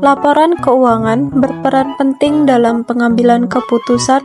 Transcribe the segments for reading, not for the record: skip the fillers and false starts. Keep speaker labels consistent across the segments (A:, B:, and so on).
A: Laporan keuangan berperan penting dalam pengambilan keputusan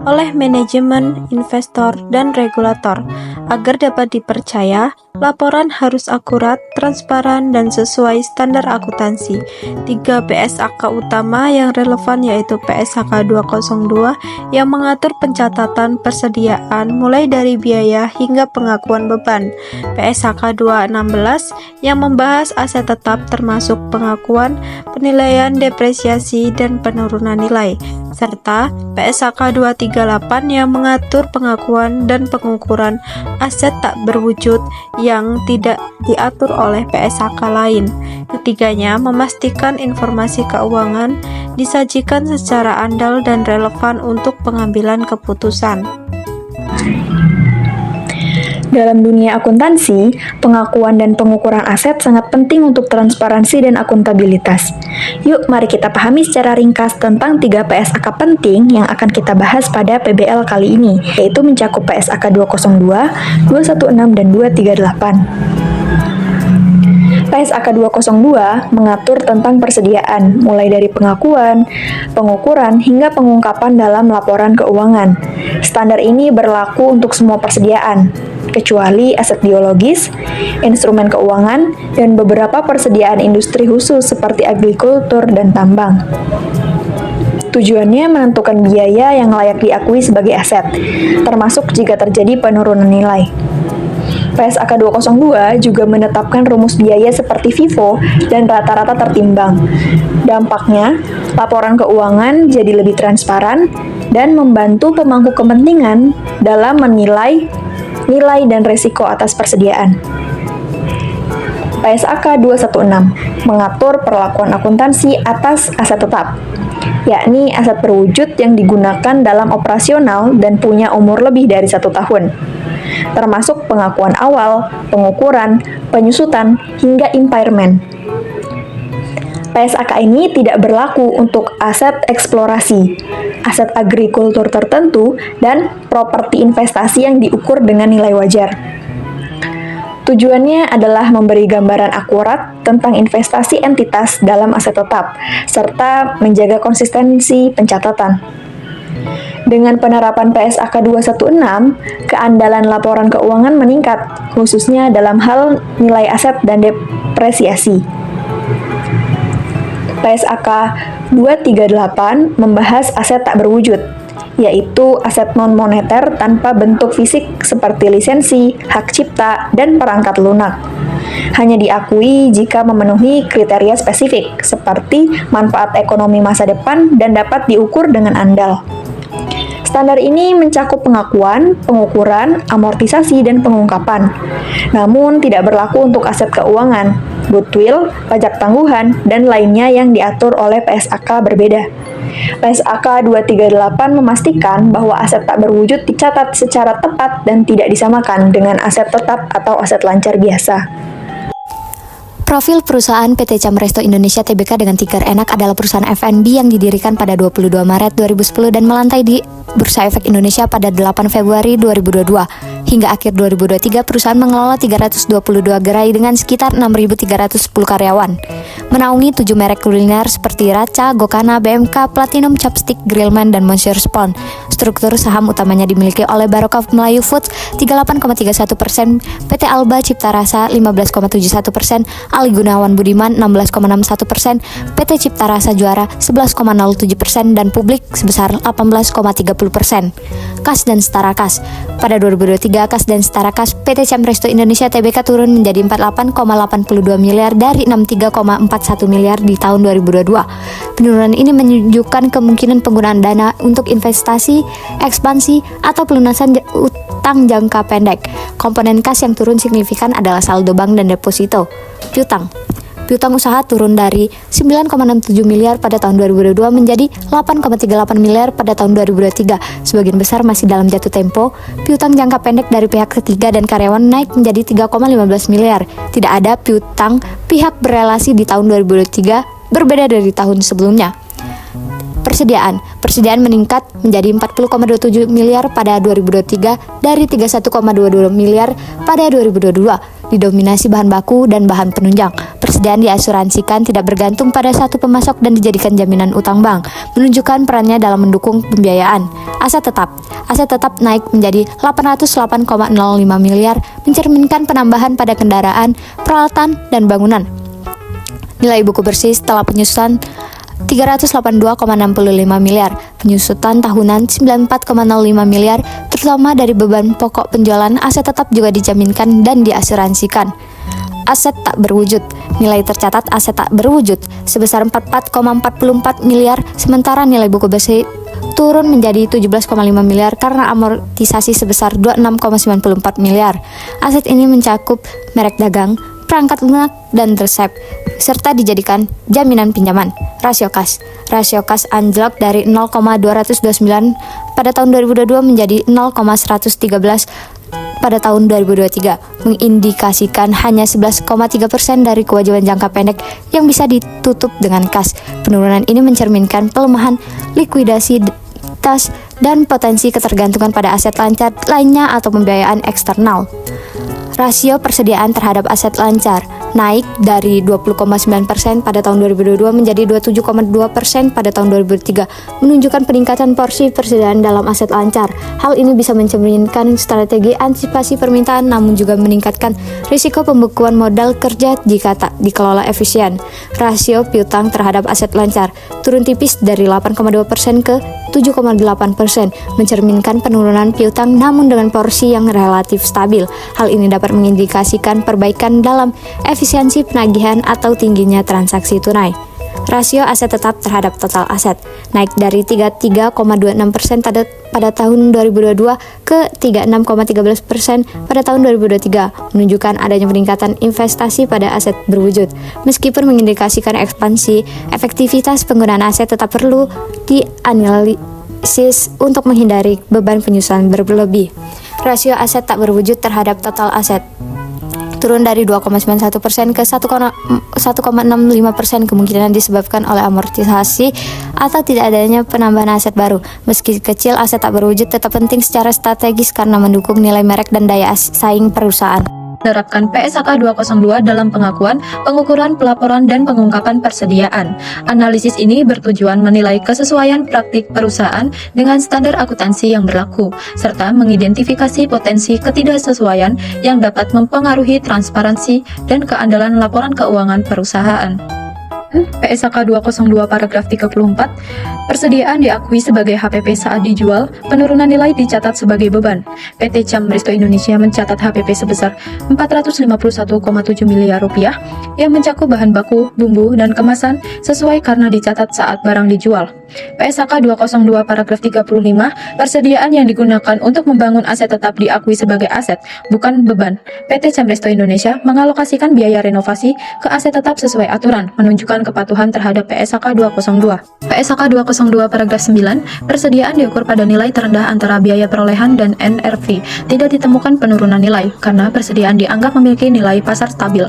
A: oleh manajemen, investor, dan regulator. Agar dapat dipercaya, laporan harus akurat, transparan, dan sesuai standar akuntansi. 3 PSAK utama yang relevan yaitu PSAK 202 yang mengatur pencatatan persediaan mulai dari biaya hingga pengakuan beban, PSAK 216 yang membahas aset tetap termasuk pengakuan, penilaian depresiasi, dan penurunan nilai, serta PSAK 238 yang mengatur pengakuan dan pengukuran aset tak berwujud yang tidak diatur oleh PSAK lain. Ketiganya memastikan informasi keuangan disajikan secara andal dan relevan untuk pengambilan keputusan.
B: Dalam dunia akuntansi, pengakuan dan pengukuran aset sangat penting untuk transparansi dan akuntabilitas. Yuk, mari kita pahami secara ringkas tentang 3 PSAK penting yang akan kita bahas pada PBL kali ini, yaitu mencakup PSAK 202, 216, dan 238. PSAK 202 mengatur tentang persediaan, mulai dari pengakuan, pengukuran, hingga pengungkapan dalam laporan keuangan. Standar ini berlaku untuk semua persediaan, kecuali aset biologis, instrumen keuangan, dan beberapa persediaan industri khusus seperti agrikultur dan tambang. Tujuannya menentukan biaya yang layak diakui sebagai aset, termasuk jika terjadi penurunan nilai. PSAK 202 juga menetapkan rumus biaya seperti FIFO dan rata-rata tertimbang. Dampaknya, laporan keuangan jadi lebih transparan dan membantu pemangku kepentingan dalam menilai nilai dan risiko atas persediaan. PSAK 216 mengatur perlakuan akuntansi atas aset tetap, yakni aset berwujud yang digunakan dalam operasional dan punya umur lebih dari 1 tahun, termasuk pengakuan awal, pengukuran, penyusutan, hingga impairment. PSAK ini tidak berlaku untuk aset eksplorasi, aset agrikultur tertentu, dan properti investasi yang diukur dengan nilai wajar. Tujuannya adalah memberi gambaran akurat tentang investasi entitas dalam aset tetap, serta menjaga konsistensi pencatatan. Dengan penerapan PSAK 216, keandalan laporan keuangan meningkat, khususnya dalam hal nilai aset dan depresiasi. PSAK 238 membahas aset tak berwujud, yaitu aset non-moneter tanpa bentuk fisik seperti lisensi, hak cipta, dan perangkat lunak. Hanya diakui jika memenuhi kriteria spesifik, seperti manfaat ekonomi masa depan dan dapat diukur dengan andal. Standar ini mencakup pengakuan, pengukuran, amortisasi, dan pengungkapan. Namun, tidak berlaku untuk aset keuangan, goodwill, pajak tangguhan, dan lainnya yang diatur oleh PSAK berbeda. PSAK 238 memastikan bahwa aset tak berwujud dicatat secara tepat dan tidak disamakan dengan aset tetap atau aset lancar biasa.
C: Profil perusahaan PT Camresto Indonesia Tbk dengan ticker ENAK adalah perusahaan F&B yang didirikan pada 22 Maret 2010 dan melantai di Bursa Efek Indonesia pada 8 Februari 2022. Hingga akhir 2023, perusahaan mengelola 322 gerai dengan sekitar 6.310 karyawan. Menaungi 7 merek kuliner seperti Raca, Gokana, BMK, Platinum, Chopstick, Grillman, dan Monsieur Spoon. Struktur saham utamanya dimiliki oleh Barokah Melayu Foods 38,31%, PT Alba Cipta Rasa 15,71%, Ali Gunawan Budiman 16,61%, PT Cipta Rasa Juara 11,07%, dan Publik sebesar 18,30%. Kas dan setara kas. Pada 2023, kas dan setara kas PT Camresto Indonesia Tbk turun menjadi 48,82 miliar dari 63,41 miliar di tahun 2022. Penurunan ini menunjukkan kemungkinan penggunaan dana untuk investasi, ekspansi, atau pelunasan utang jangka pendek. Komponen kas yang turun signifikan adalah saldo bank dan deposito. Piutang usaha turun dari 9,67 miliar pada tahun 2022 menjadi 8,38 miliar pada tahun 2023. Sebagian besar masih dalam jatuh tempo. Piutang jangka pendek dari pihak ketiga dan karyawan naik menjadi 3,15 miliar. Tidak ada piutang pihak berelasi di tahun 2023, berbeda dari tahun sebelumnya. Persediaan meningkat menjadi 40,27 miliar pada 2023 dari 31,22 miliar pada 2022. didominasi bahan baku dan bahan penunjang. Persediaan diasuransikan tidak bergantung pada satu pemasok dan dijadikan jaminan utang bank, menunjukkan perannya dalam mendukung pembiayaan. Aset tetap naik menjadi 808,05 miliar, mencerminkan penambahan pada kendaraan, peralatan, dan bangunan. Nilai buku bersih setelah penyusutan 382,65 miliar, penyusutan tahunan 94,05 miliar, terutama dari beban pokok penjualan. Aset tetap juga dijaminkan dan diasuransikan. Aset tak berwujud, nilai tercatat aset tak berwujud sebesar 44,44 miliar, sementara nilai buku bersih turun menjadi 17,5 miliar karena amortisasi sebesar 26,94 miliar. Aset ini mencakup merek dagang, perangkat lunak, dan resep, serta dijadikan jaminan pinjaman. Rasio kas anjlok dari 0,229 pada tahun 2022 menjadi 0,113 pada tahun 2023, mengindikasikan hanya 11,3% dari kewajiban jangka pendek yang bisa ditutup dengan kas. Penurunan ini mencerminkan pelemahan likuiditas dan potensi ketergantungan pada aset lancar lainnya atau pembiayaan eksternal. Rasio persediaan terhadap aset lancar naik dari 20,9% pada tahun 2022 menjadi 27,2% pada tahun 2003, menunjukkan peningkatan porsi persediaan dalam aset lancar. Hal ini bisa mencerminkan strategi antisipasi permintaan namun juga meningkatkan risiko pembekuan modal kerja jika tak dikelola efisien. Rasio piutang terhadap aset lancar turun tipis dari 8,2% ke 7,8%, mencerminkan penurunan piutang namun dengan porsi yang relatif stabil. Hal ini dapat mengindikasikan perbaikan dalam efisiensi penagihan atau tingginya transaksi tunai. Rasio aset tetap terhadap total aset naik dari 33,26% pada tahun 2022 ke 36,13% pada tahun 2023, menunjukkan adanya peningkatan investasi pada aset berwujud. Meskipun mengindikasikan ekspansi, efektivitas penggunaan aset tetap perlu dianalisis untuk menghindari beban penyusunan berlebih. Rasio aset tak berwujud terhadap total aset turun dari 2,91% ke 1,65%, kemungkinan disebabkan oleh amortisasi atau tidak adanya penambahan aset baru. Meski kecil, aset tak berwujud tetap penting secara strategis karena mendukung nilai merek dan daya saing perusahaan.
A: Menerapkan PSAK 202 dalam pengakuan, pengukuran, pelaporan, dan pengungkapan persediaan. Analisis ini bertujuan menilai kesesuaian praktik perusahaan dengan standar akuntansi yang berlaku, serta mengidentifikasi potensi ketidaksesuaian yang dapat mempengaruhi transparansi dan keandalan laporan keuangan perusahaan. PSAK 202 paragraf 34, persediaan diakui sebagai HPP saat dijual, penurunan nilai dicatat sebagai beban. PT CAM Resto Indonesia mencatat HPP sebesar 451,7 miliar rupiah yang mencakup bahan baku, bumbu, dan kemasan sesuai karena dicatat saat barang dijual. PSAK 202 paragraf 35, persediaan yang digunakan untuk membangun aset tetap diakui sebagai aset, bukan beban. PT CAM Resto Indonesia mengalokasikan biaya renovasi ke aset tetap sesuai aturan, menunjukkan kepatuhan terhadap PSAK 202. PSAK 202 paragraf 9, persediaan diukur pada nilai terendah antara biaya perolehan dan NRV. Tidak ditemukan penurunan nilai karena persediaan dianggap memiliki nilai pasar stabil.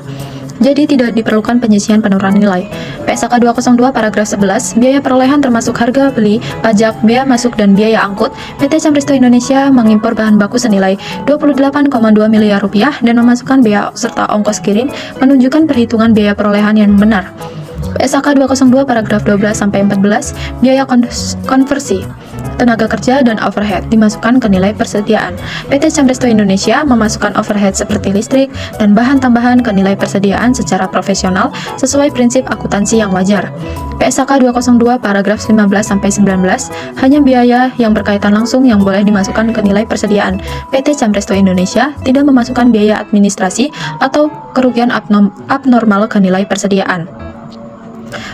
A: Jadi tidak diperlukan penyisian penurunan nilai. PSAK 202 paragraf 11, biaya perolehan termasuk harga beli, pajak, bea masuk, dan biaya angkut. PT CAM Resto Indonesia mengimpor bahan baku senilai 28,2 miliar rupiah dan memasukkan bea serta ongkos kirim, menunjukkan perhitungan biaya perolehan yang benar. PSAK 202 paragraf 12-14, biaya konversi, tenaga kerja, dan overhead dimasukkan ke nilai persediaan. PT CAM Resto Indonesia memasukkan overhead seperti listrik dan bahan tambahan ke nilai persediaan secara profesional sesuai prinsip akuntansi yang wajar. PSAK 202 paragraf 15-19, hanya biaya yang berkaitan langsung yang boleh dimasukkan ke nilai persediaan. PT CAM Resto Indonesia tidak memasukkan biaya administrasi atau kerugian abnormal ke nilai persediaan.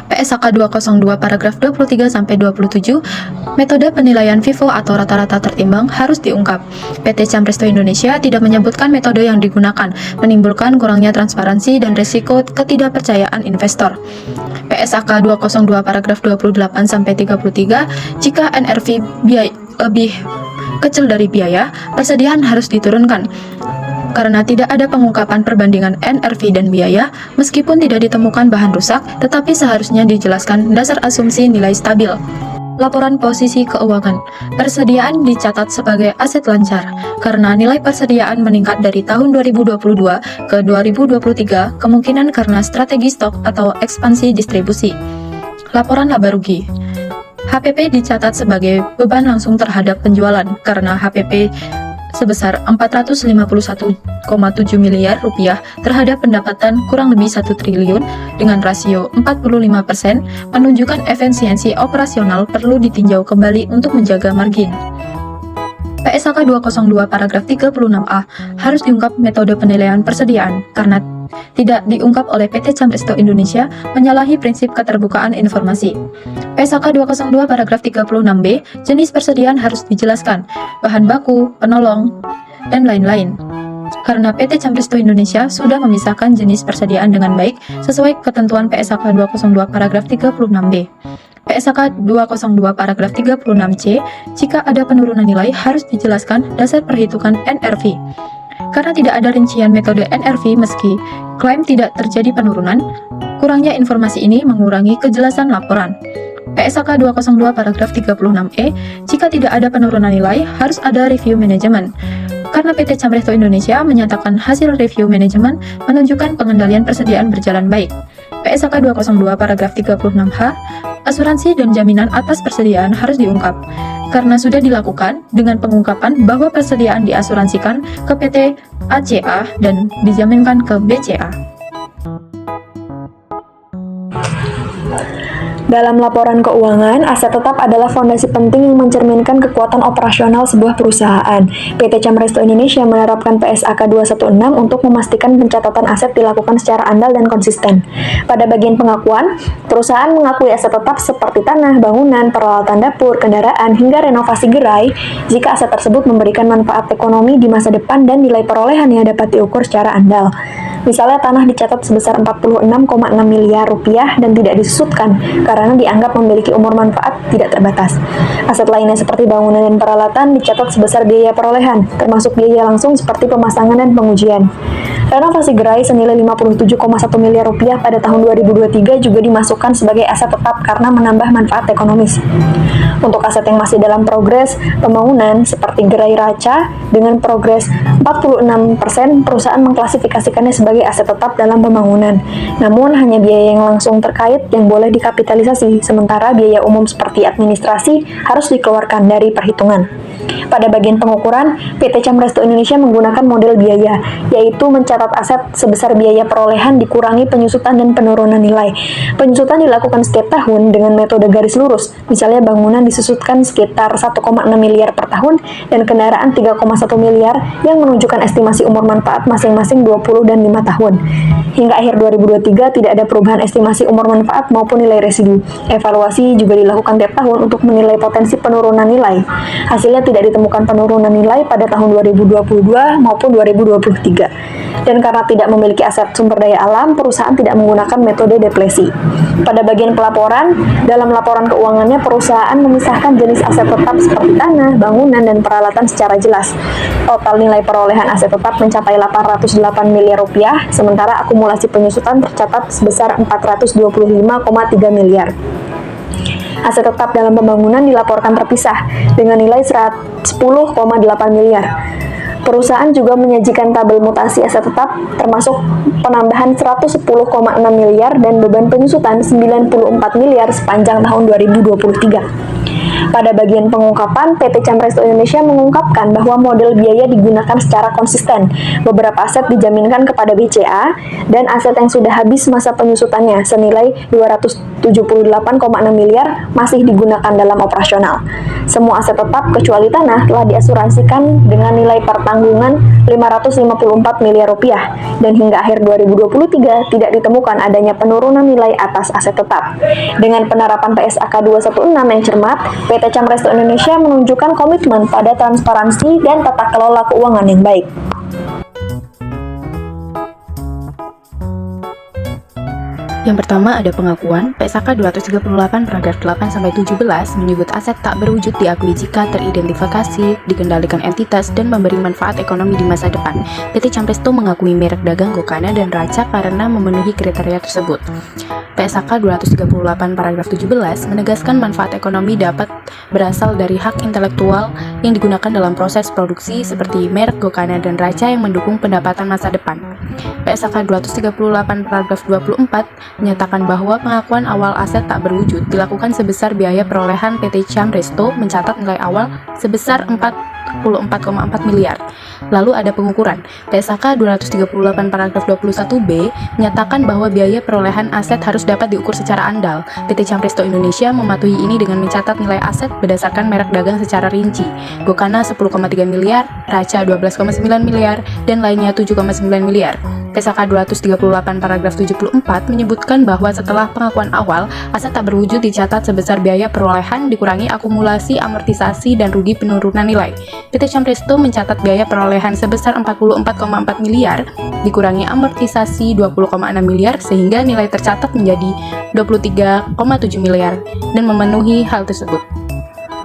A: PSAK 202 paragraf 23-27, metode penilaian FIFO atau rata-rata tertimbang harus diungkap. PT CAM Resto Indonesia tidak menyebutkan metode yang digunakan, menimbulkan kurangnya transparansi dan risiko ketidakpercayaan investor. PSAK 202 paragraf 28-33, jika NRV lebih kecil dari biaya, persediaan harus diturunkan. Karena tidak ada pengungkapan perbandingan NRV dan biaya, meskipun tidak ditemukan bahan rusak, tetapi seharusnya dijelaskan dasar asumsi nilai stabil.
D: Laporan posisi keuangan. Persediaan dicatat sebagai aset lancar karena nilai persediaan meningkat dari tahun 2022 ke 2023, kemungkinan karena strategi stok atau ekspansi distribusi. Laporan laba rugi. HPP dicatat sebagai beban langsung terhadap penjualan karena HPP sebesar 451,7 miliar rupiah terhadap pendapatan kurang lebih 1 triliun dengan rasio 45% menunjukkan efisiensi operasional perlu ditinjau kembali untuk menjaga margin. PSAK 202 paragraf 36A harus diungkap metode penilaian persediaan karena tidak diungkap oleh PT Camresto Indonesia menyalahi prinsip keterbukaan informasi. PSAK 202 paragraf 36B, jenis persediaan harus dijelaskan, bahan baku, penolong, dan lain-lain. Karena PT Camresto Indonesia sudah memisahkan jenis persediaan dengan baik sesuai ketentuan PSAK 202 paragraf 36B. PSAK 202 paragraf 36C, jika ada penurunan nilai harus dijelaskan dasar perhitungan NRV. Karena tidak ada rincian metode NRV meski klaim tidak terjadi penurunan, kurangnya informasi ini mengurangi kejelasan laporan. PSAK 202 paragraf 36E, jika tidak ada penurunan nilai harus ada review manajemen. Karena PT Camresto Indonesia menyatakan hasil review manajemen menunjukkan pengendalian persediaan berjalan baik. PSAK 202 paragraf 36H, asuransi dan jaminan atas persediaan harus diungkap. Karena sudah dilakukan dengan pengungkapan bahwa persediaan diasuransikan ke PT ACA dan dijaminkan ke BCA.
B: Dalam laporan keuangan, aset tetap adalah fondasi penting yang mencerminkan kekuatan operasional sebuah perusahaan. PT Camresto Indonesia menerapkan PSAK 216 untuk memastikan pencatatan aset dilakukan secara andal dan konsisten. Pada bagian pengakuan, perusahaan mengakui aset tetap seperti tanah, bangunan, peralatan dapur, kendaraan, hingga renovasi gerai jika aset tersebut memberikan manfaat ekonomi di masa depan dan nilai perolehannya dapat diukur secara andal. Misalnya tanah dicatat sebesar 46,6 miliar rupiah dan tidak disusutkan karena dianggap memiliki umur manfaat tidak terbatas. Aset lainnya seperti bangunan dan peralatan dicatat sebesar biaya perolehan, termasuk biaya langsung seperti pemasangan dan pengujian. Renovasi gerai senilai 57,1 miliar rupiah pada tahun 2023 juga dimasukkan sebagai aset tetap karena menambah manfaat ekonomis. Untuk aset yang masih dalam progres pembangunan seperti gerai Raca dengan progres 46%, perusahaan mengklasifikasikannya sebagai aset tetap dalam pembangunan. Namun hanya biaya yang langsung terkait yang boleh dikapitalisasi, sementara biaya umum seperti administrasi harus dikeluarkan dari perhitungan. Pada bagian pengukuran, PT Camresto Indonesia menggunakan model biaya, yaitu mencatat aset sebesar biaya perolehan dikurangi penyusutan dan penurunan nilai. Penyusutan dilakukan setiap tahun dengan metode garis lurus, misalnya bangunan disusutkan sekitar 1,6 miliar per tahun dan kendaraan 3,1 miliar yang menunjukkan estimasi umur manfaat masing-masing 20 dan 5 tahun. Hingga akhir 2023 tidak ada perubahan estimasi umur manfaat maupun nilai residu. Evaluasi juga dilakukan tiap tahun untuk menilai potensi penurunan nilai. Hasilnya tidak ditemukan penurunan nilai pada tahun 2022 maupun 2023. Dan karena tidak memiliki aset sumber daya alam, perusahaan tidak menggunakan metode depresi. Pada bagian pelaporan, dalam laporan keuangannya perusahaan memisahkan jenis aset tetap seperti tanah, bangunan, dan peralatan secara jelas. Total nilai perolehan aset tetap mencapai 808 miliar rupiah, sementara akumulasi penyusutan tercatat sebesar 425,3 miliar. Aset tetap dalam pembangunan dilaporkan terpisah dengan nilai 10,8 miliar. Perusahaan juga menyajikan tabel mutasi aset tetap termasuk penambahan 110,6 miliar dan beban penyusutan 94 miliar sepanjang tahun 2023. Pada bagian pengungkapan, PT Camresto Indonesia mengungkapkan bahwa model biaya digunakan secara konsisten. Beberapa aset dijaminkan kepada BCA dan aset yang sudah habis masa penyusutannya senilai 278,6 miliar masih digunakan dalam operasional. Semua aset tetap kecuali tanah telah diasuransikan dengan nilai pertanggungan 554 miliar rupiah dan hingga akhir 2023 tidak ditemukan adanya penurunan nilai atas aset tetap. Dengan penerapan PSAK 216 yang cermat, PT Camresto Indonesia menunjukkan komitmen pada transparansi dan tata kelola keuangan yang baik.
E: Yang pertama ada pengakuan. PSAK 238 paragraf 8-17 menyebut aset tak berwujud diakui jika teridentifikasi, dikendalikan entitas, dan memberi manfaat ekonomi di masa depan. PT Campresto mengakui merek dagang Gokana dan Raca karena memenuhi kriteria tersebut. PSAK 238 paragraf 17 menegaskan manfaat ekonomi dapat berasal dari hak intelektual yang digunakan dalam proses produksi seperti merek Gokana dan Raca yang mendukung pendapatan masa depan. PSAK 238 paragraf 24 menyatakan bahwa pengakuan awal aset tak berwujud dilakukan sebesar biaya perolehan PT Campresto mencatat nilai awal sebesar 44,4 miliar. Lalu ada pengukuran. PSAK 238 paragraf 21B menyatakan bahwa biaya perolehan aset harus dapat diukur secara andal. PT Campresto Indonesia mematuhi ini dengan mencatat nilai aset berdasarkan merek dagang secara rinci. Gokana 10,3 miliar, Raca 12,9 miliar, dan lainnya 7,9 miliar. PSAK 238 paragraf 74 menyebutkan bahwa setelah pengakuan awal, aset tak berwujud dicatat sebesar biaya perolehan dikurangi akumulasi, amortisasi, dan rugi penurunan nilai. PT Campresto mencatat biaya perolehan sebesar 44,4 miliar dikurangi amortisasi 20,6 miliar sehingga nilai tercatat menjadi 23,7 miliar dan memenuhi hal tersebut.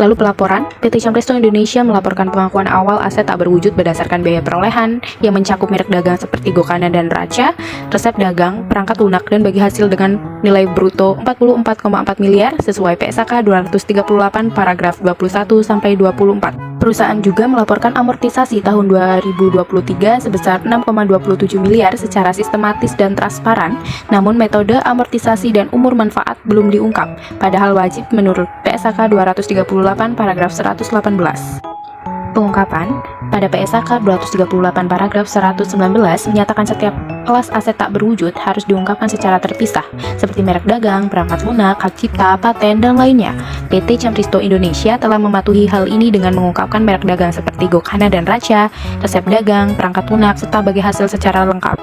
E: Lalu pelaporan, PT Campresto Indonesia melaporkan pengakuan awal aset tak berwujud berdasarkan biaya perolehan yang mencakup merek dagang seperti Gokana dan Raca, resep dagang, perangkat lunak, dan bagi hasil dengan nilai bruto 44,4 miliar sesuai PSAK 238 paragraf 21-24. Perusahaan juga melaporkan amortisasi tahun 2023 sebesar 6,27 miliar secara sistematis dan transparan, namun metode amortisasi dan umur manfaat belum diungkap, padahal wajib menurut PSAK 238 paragraf 118. Pengungkapan, pada PSAK 238 paragraf 119 menyatakan setiap kelas aset tak berwujud harus diungkapkan secara terpisah, seperti merek dagang, perangkat lunak, hak cipta, paten, dan lainnya. PT Campresto Indonesia telah mematuhi hal ini dengan mengungkapkan merek dagang seperti Gokana dan Raca, resep dagang, perangkat lunak, serta bagi hasil secara lengkap.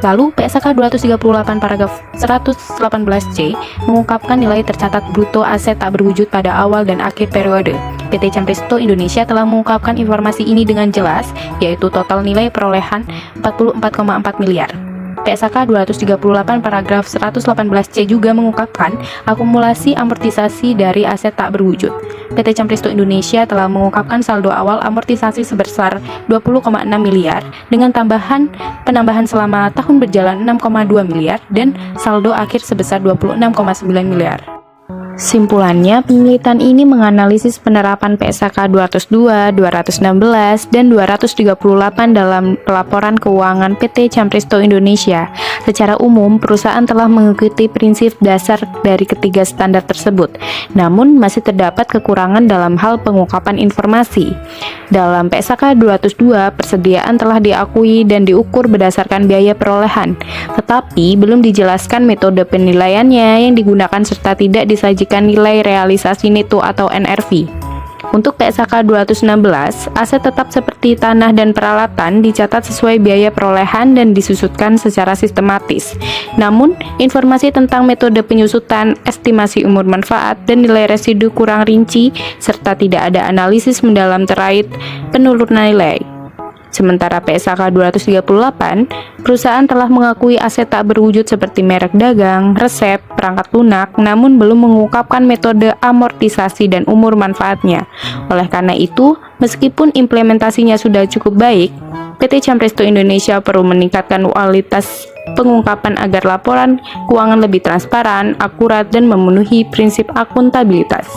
E: Lalu, PSAK 238 paragraf 118C mengungkapkan nilai tercatat bruto aset tak berwujud pada awal dan akhir periode. PT Campresto Indonesia telah mengungkapkan informasi ini dengan jelas, yaitu total nilai perolehan 44,4 miliar. PSAK 238 paragraf 118C juga mengungkapkan akumulasi amortisasi dari aset tak berwujud. PT Campresto Indonesia telah mengungkapkan saldo awal amortisasi sebesar 20,6 miliar dengan penambahan selama tahun berjalan 6,2 miliar dan saldo akhir sebesar 26,9 miliar. Simpulannya, penelitian ini menganalisis penerapan PSAK 202, 216, dan 238 dalam pelaporan keuangan PT Campresto Indonesia. Secara umum, perusahaan telah mengikuti prinsip dasar dari ketiga standar tersebut, namun masih terdapat kekurangan dalam hal pengungkapan informasi. Dalam PSAK 202, persediaan telah diakui dan diukur berdasarkan biaya perolehan, tetapi belum dijelaskan metode penilaiannya yang digunakan serta tidak disajikan nilai realisasi neto atau NRV. Untuk PSAK 216, aset tetap seperti tanah dan peralatan dicatat sesuai biaya perolehan dan disusutkan secara sistematis. Namun, informasi tentang metode penyusutan, estimasi umur manfaat, dan nilai residu kurang rinci, serta tidak ada analisis mendalam terkait penurunan nilai. Sementara PSAK 238, perusahaan telah mengakui aset tak berwujud seperti merek dagang, resep, perangkat lunak, namun belum mengungkapkan metode amortisasi dan umur manfaatnya. Oleh karena itu, meskipun implementasinya sudah cukup baik, PT Campresto Indonesia perlu meningkatkan kualitas pengungkapan agar laporan keuangan lebih transparan, akurat, dan memenuhi prinsip akuntabilitas.